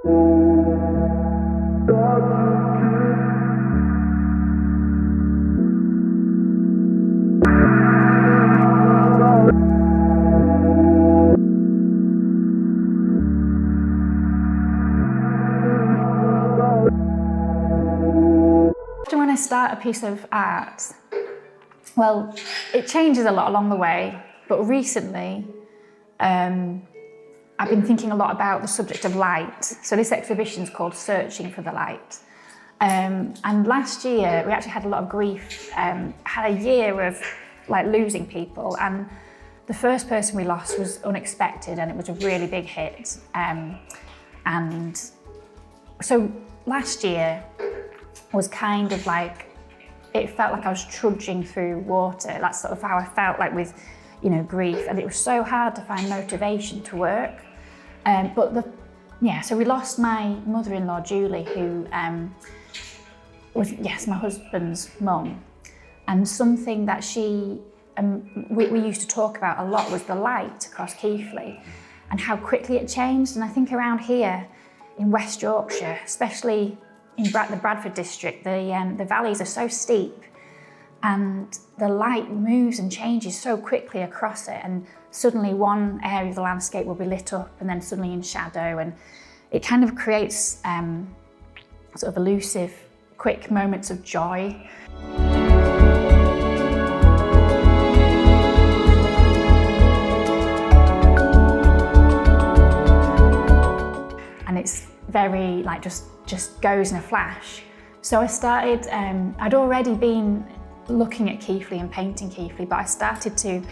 When I start a piece of art, well, it changes a lot along the way, but recently I've been thinking a lot about the subject of light. So this exhibition is called Searching for the Light. And last year we actually had a lot of grief, had a year of like losing people, and the first person we lost was unexpected and it was a really big hit. And so last year was kind of like, it felt like I was trudging through water. That's sort of how I felt like with, you know, grief. And it was so hard to find motivation to work. So we lost my mother-in-law, Julie, who was, yes, my husband's mum. And something that we used to talk about a lot was the light across Keighley and how quickly it changed. And I think around here in West Yorkshire, especially in the Bradford district, the valleys are so steep and the light moves and changes so quickly across it, and suddenly one area of the landscape will be lit up and then suddenly in shadow, and it kind of creates sort of elusive, quick moments of joy. And it's very like just goes in a flash. So I started, I'd already been looking at Keighley and painting Keighley, but I started to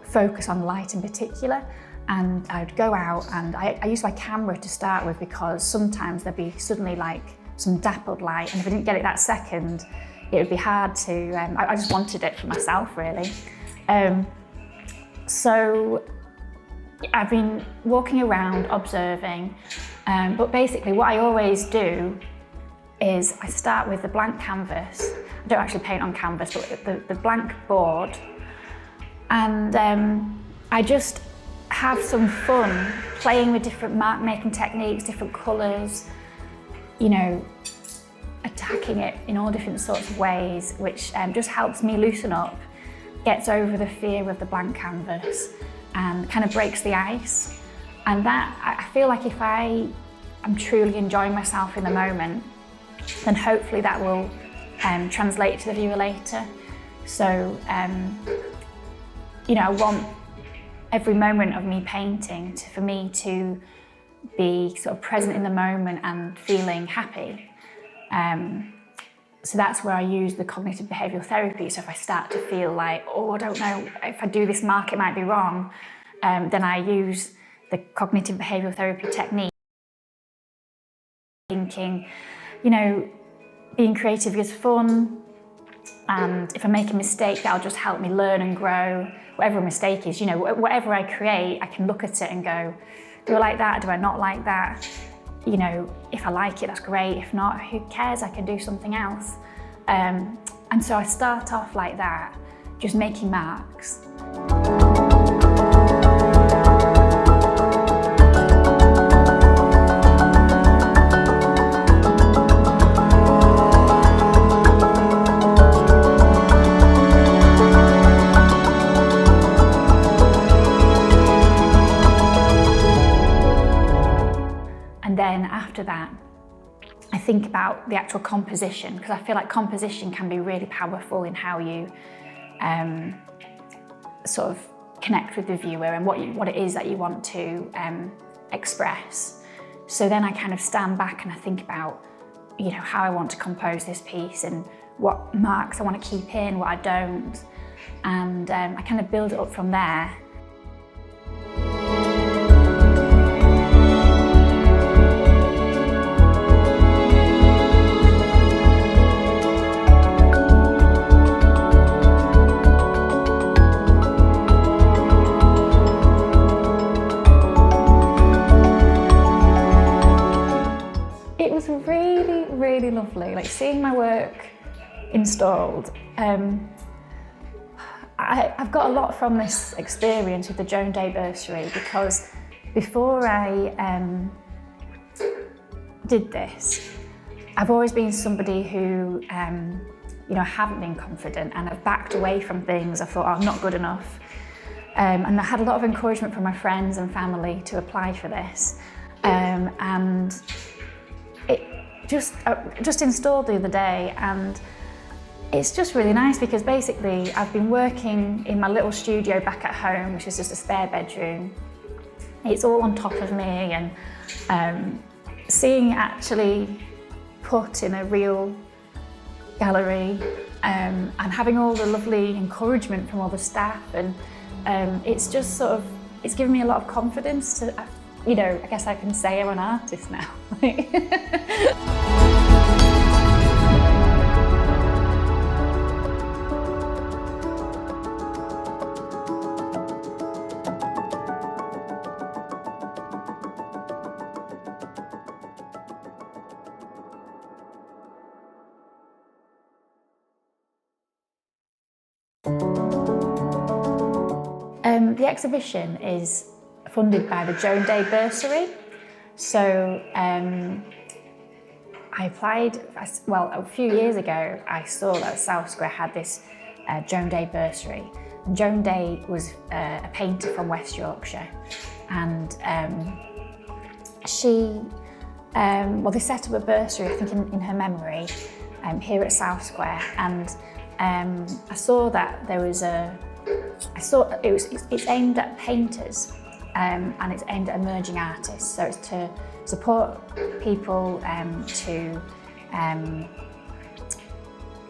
focus on light in particular. And I'd go out and I used my camera to start with, because sometimes there'd be suddenly like some dappled light, and if I didn't get it that second, it would be hard to, I just wanted it for myself really. So I've been walking around observing, but basically what I always do is I start with the blank canvas. I don't actually paint on canvas, but the blank board. And I just have some fun playing with different mark making techniques, different colours, you know, attacking it in all different sorts of ways, which just helps me loosen up, gets over the fear of the blank canvas, and kind of breaks the ice. And that, I feel like if I am truly enjoying myself in the moment, then hopefully that will translate to the viewer later. So, you know, I want every moment of me painting for me to be sort of present in the moment and feeling happy. So that's where I use the cognitive behavioural therapy. So if I start to feel like, oh, I don't know, if I do this mark, it might be wrong, then I use the cognitive behavioural therapy technique. Thinking, you know, being creative is fun, and if I make a mistake, that'll just help me learn and grow. Whatever a mistake is, you know, whatever I create, I can look at it and go, do I like that? Do I not like that? You know, if I like it, that's great. If not, who cares? I can do something else. And so I start off like that, just making marks. And then after that, I think about the actual composition, because I feel like composition can be really powerful in how you sort of connect with the viewer and what it is that you want to express. So then I kind of stand back and I think about, you know, how I want to compose this piece and what marks I want to keep in, what I don't, and I kind of build it up from there. Really lovely, like seeing my work installed. I've got a lot from this experience with the Joan Day bursary, because before I did this, I've always been somebody who, haven't been confident, and I've backed away from things. I thought, I'm not good enough. And I had a lot of encouragement from my friends and family to apply for this. And it just installed the other day, and it's just really nice because basically I've been working in my little studio back at home, which is just a spare bedroom. It's all on top of me, and seeing it actually put in a real gallery, and having all the lovely encouragement from all the staff, and it's just sort of, it's given me a lot of confidence to, I guess I can say I'm an artist now. The exhibition is funded by the Joan Day Bursary. So I applied, a few years ago, I saw that South Square had this Joan Day Bursary. And Joan Day was a painter from West Yorkshire, and they set up a bursary, I think in her memory, here at South Square, and I saw that there was it's aimed at painters, and it's aimed at emerging artists. So it's to support people to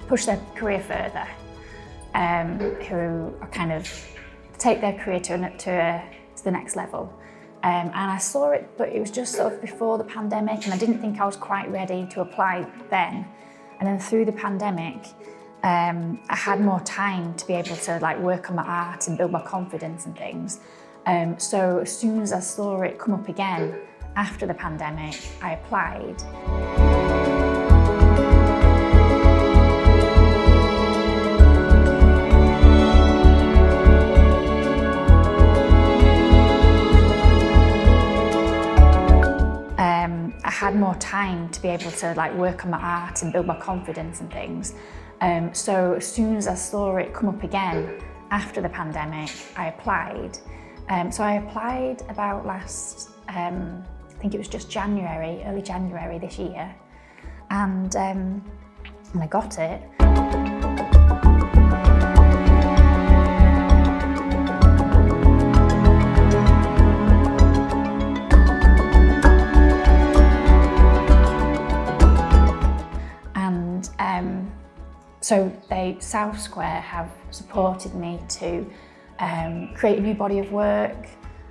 push their career further, who are kind of take their career to the next level. And I saw it, but it was just sort of before the pandemic, and I didn't think I was quite ready to apply then. And then through the pandemic, I had more time to be able to work on my art and build my confidence and things. So as soon as I saw it come up again after the pandemic, I applied. I had more time to be able to work on my art and build my confidence and things. So as soon as I saw it come up again after the pandemic, I applied. So I applied about I think it was just early January this year, and I got it. So South Square have supported me to create a new body of work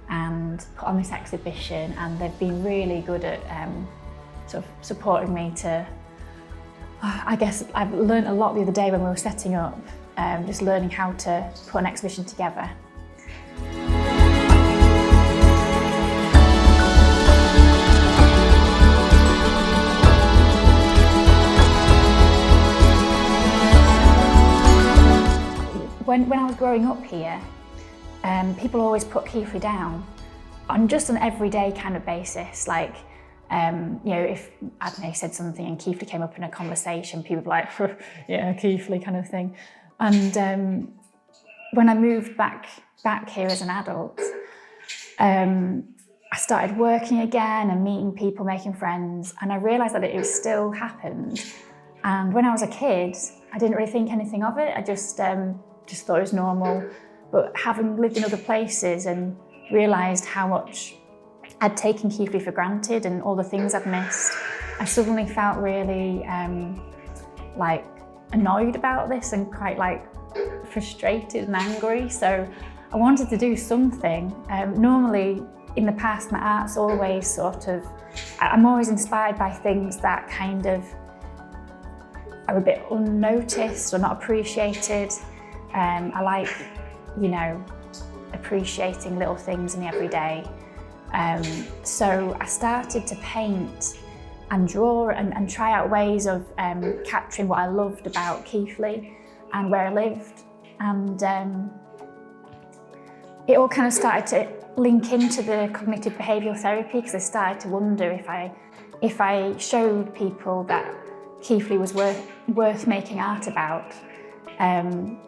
and put on this exhibition, and they've been really good at sort of supporting me to, I guess I've learned a lot the other day when we were setting up, just learning how to put an exhibition together. When I was growing up here, people always put Keighley down on just an everyday kind of basis. If I don't know, said something and Keighley came up in a conversation, people were like, yeah, Keighley kind of thing. And when I moved back here as an adult, I started working again and meeting people, making friends, and I realised that it still happened. And when I was a kid, I didn't really think anything of it. I just thought it was normal. But having lived in other places and realised how much I'd taken Keighley for granted and all the things I'd missed, I suddenly felt really annoyed about this and quite frustrated and angry. So I wanted to do something. Normally in the past, my art's always I'm always inspired by things that kind of are a bit unnoticed or not appreciated. I like, appreciating little things in the everyday. So I started to paint and draw and try out ways of capturing what I loved about Keighley and where I lived. And it all kind of started to link into the cognitive behavioural therapy, because I started to wonder if I showed people that Keighley was worth making art about,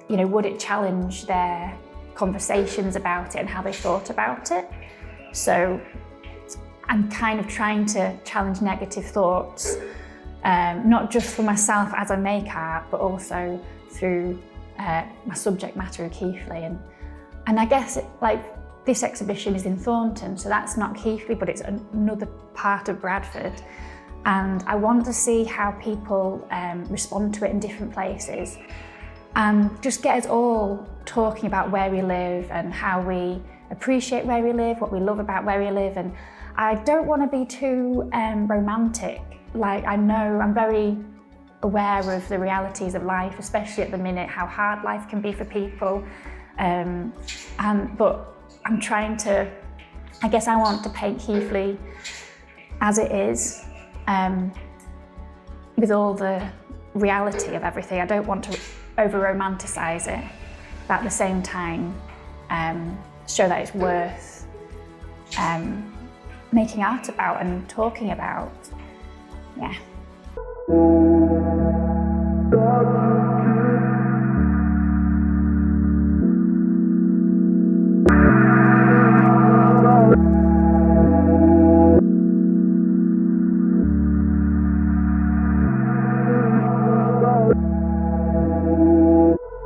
would it challenge their conversations about it and how they thought about it? So I'm kind of trying to challenge negative thoughts, not just for myself as I make art, but also through my subject matter of Keighley. And I guess this exhibition is in Thornton, so that's not Keighley, but it's another part of Bradford. And I want to see how people respond to it in different places, and just get us all talking about where we live and how we appreciate where we live, what we love about where we live. And I don't want to be too romantic. I know I'm very aware of the realities of life, especially at the minute, how hard life can be for people. But I'm trying to, I guess I want to paint Keighley as it is, with all the reality of everything. I don't want to over-romanticize it, but at the same time, show that it's worth making art about and talking about. Yeah.